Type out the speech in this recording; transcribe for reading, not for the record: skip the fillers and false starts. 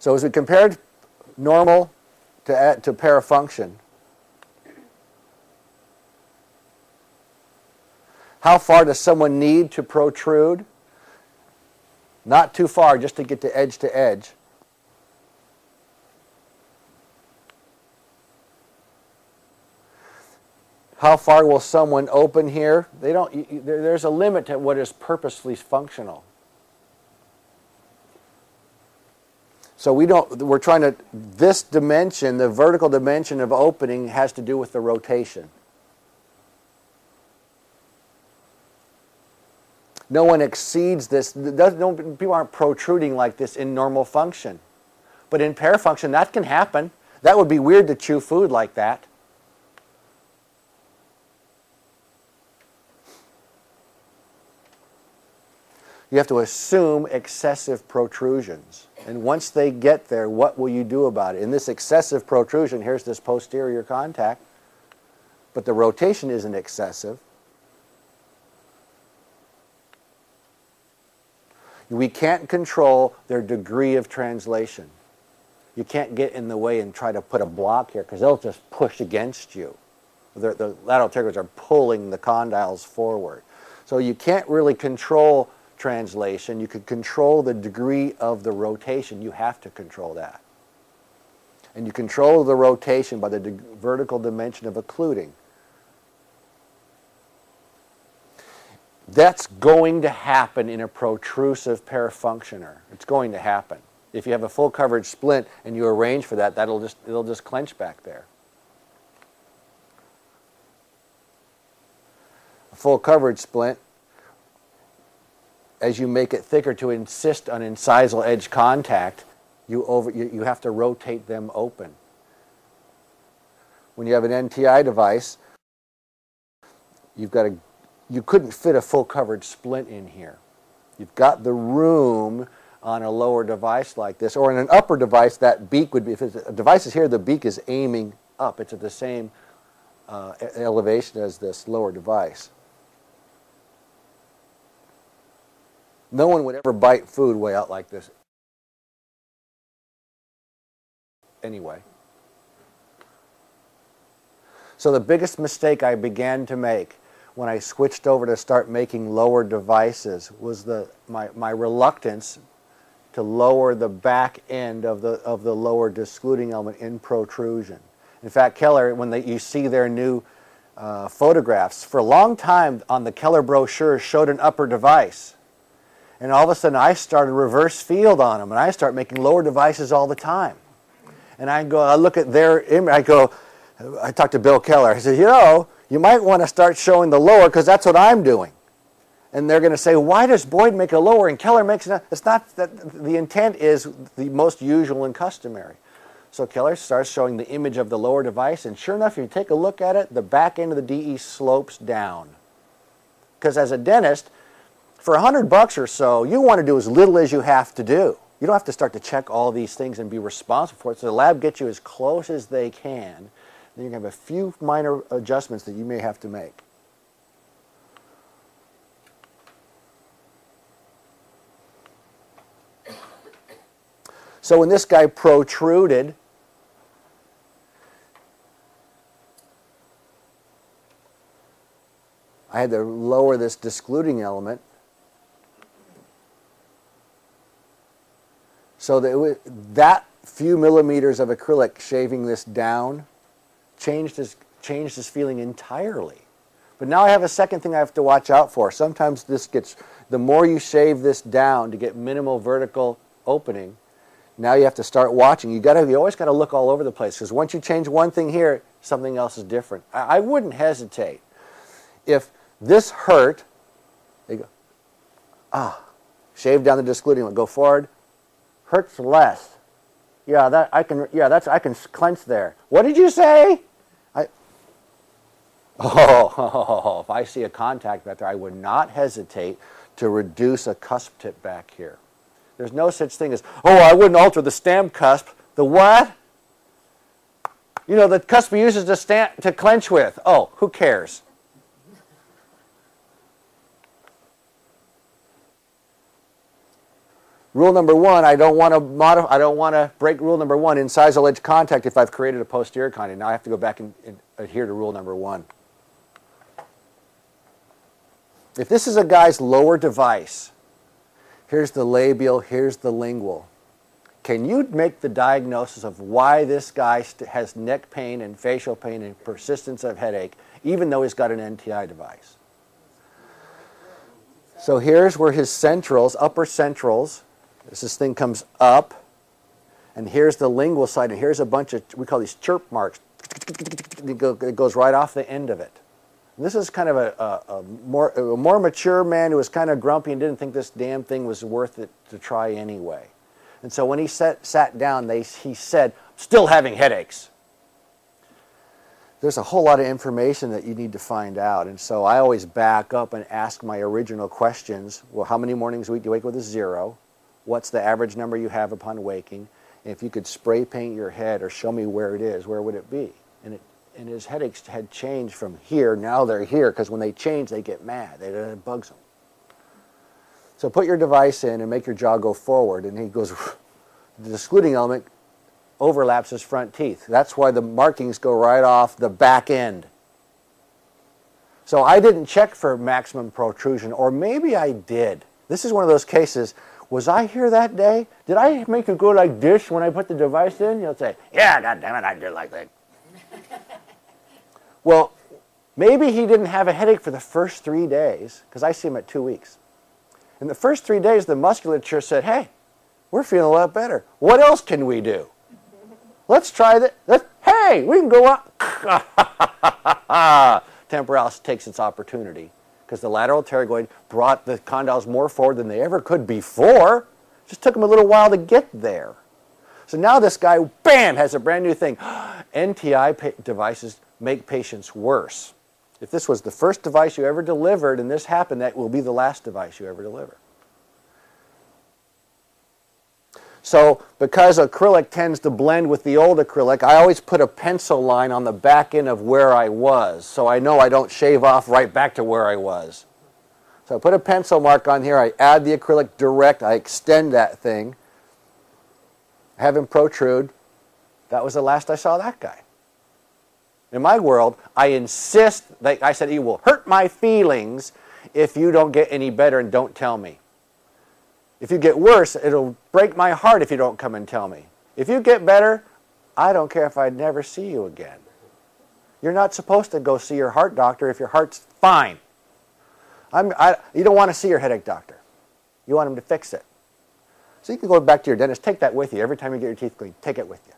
So as we compared normal to parafunction, how far does someone need to protrude? Not too far, just to get to edge to edge. How far will someone open here? There's a limit to what is purposely functional. So we're trying to, this dimension, the vertical dimension of opening has to do with the rotation. No one exceeds this. People aren't protruding like this in normal function. But in parafunction, that can happen. That would be weird to chew food like that. You have to assume excessive protrusions. And once they get there, what will you do about it? In this excessive protrusion, here's this posterior contact, but the rotation isn't excessive. We can't control their degree of translation. You can't get in the way and try to put a block here because they'll just push against you. The lateral integrals are pulling the condyles forward. So you can't really control translation. You can control the degree of the rotation. You have to control that. And you control the rotation by the vertical dimension of occluding. That's going to happen in a protrusive parafunctioner. It's going to happen. If you have a full coverage splint and you arrange for that, it'll just clench back there. A full coverage splint, as you make it thicker to insist on incisal edge contact, you have to rotate them open. When you have an NTI device, you couldn't fit a full coverage splint in here. You've got the room on a lower device like this, or in an upper device, that beak would be, if a device is here, the beak is aiming up. It's at the same elevation as this lower device. No one would ever bite food way out like this anyway. So the biggest mistake I began to make when I switched over to start making lower devices was my reluctance to lower the back end of the lower discluding element in protrusion. In fact, Keller, when you see their new photographs, for a long time on the Keller brochure showed an upper device. And all of a sudden I started reverse field on them, and I start making lower devices all the time. And I look at their image, I talked to Bill Keller. I said, you might want to start showing the lower because that's what I'm doing. And they're going to say, why does Boyd make a lower and Keller makes it? It's not that the intent is the most usual and customary. So Keller starts showing the image of the lower device, and sure enough, if you take a look at it, the back end of the DE slopes down. Because as a dentist, for $100 or so, you want to do as little as you have to do. You don't have to start to check all these things and be responsible for it. So the lab gets you as close as they can. Then you can have a few minor adjustments that you may have to make. So when this guy protruded, I had to lower this discluding element so that that few millimeters of acrylic shaving this down changed his feeling entirely. But now I have a second thing I have to watch out for. Sometimes the more you shave this down to get minimal vertical opening, now you have to start watching. You always got to look all over the place, because once you change one thing here, something else is different. I wouldn't hesitate. If this hurt, they go, shave down the discluding element, go forward, hurts less. Yeah, I can clench there. What did you say? If I see a contact back there, I would not hesitate to reduce a cusp tip back here. There's no such thing as, I wouldn't alter the stem cusp. The what? The cusp he uses to clench with. Oh, who cares? Rule number one, I don't want to break rule number one, incisal edge contact if I've created a posterior contact. Now I have to go back and adhere to rule number one. If this is a guy's lower device, here's the labial, here's the lingual. Can you make the diagnosis of why this guy has neck pain and facial pain and persistence of headache, even though he's got an NTI device? So here's where his centrals, upper centrals, this thing comes up, and here's the lingual side, and here's a bunch of, we call these chirp marks. It goes right off the end of it. And this is kind of a more mature man who was kind of grumpy and didn't think this damn thing was worth it to try anyway. And so when he sat down, he said, still having headaches. There's a whole lot of information that you need to find out. And so I always back up and ask my original questions. Well, how many mornings a week do you wake with a 0? What's the average number you have upon waking? And if you could spray paint your head or show me where it is, where would it be? And his headaches had changed from here, now they're here, because when they change, they get mad. It bugs them. So put your device in and make your jaw go forward. And he goes, the excluding element overlaps his front teeth. That's why the markings go right off the back end. So I didn't check for maximum protrusion, or maybe I did. This is one of those cases, was I here that day? Did I make it go like this when I put the device in? You'll say, yeah, God damn it, I did like that. Well, maybe he didn't have a headache for the first 3 days, because I see him at 2 weeks. In the first 3 days, the musculature said, hey, we're feeling a lot better. What else can we do? Let's try that. Hey, we can go up. Temporalis takes its opportunity, because the lateral pterygoid brought the condyles more forward than they ever could before. It just took them a little while to get there. So now this guy, bam, has a brand new thing. NTI devices make patients worse. If this was the first device you ever delivered and this happened, that will be the last device you ever deliver. So because acrylic tends to blend with the old acrylic, I always put a pencil line on the back end of where I was, so I know I don't shave off right back to where I was. So I put a pencil mark on here, I add the acrylic direct, I extend that thing, have him protrude. That was the last I saw that guy. In my world, I insist, like I said, it will hurt my feelings if you don't get any better and don't tell me. If you get worse, it'll break my heart if you don't come and tell me. If you get better, I don't care if I never see you again. You're not supposed to go see your heart doctor if your heart's fine. You don't want to see your headache doctor. You want him to fix it. So you can go back to your dentist, take that with you. Every time you get your teeth cleaned, take it with you.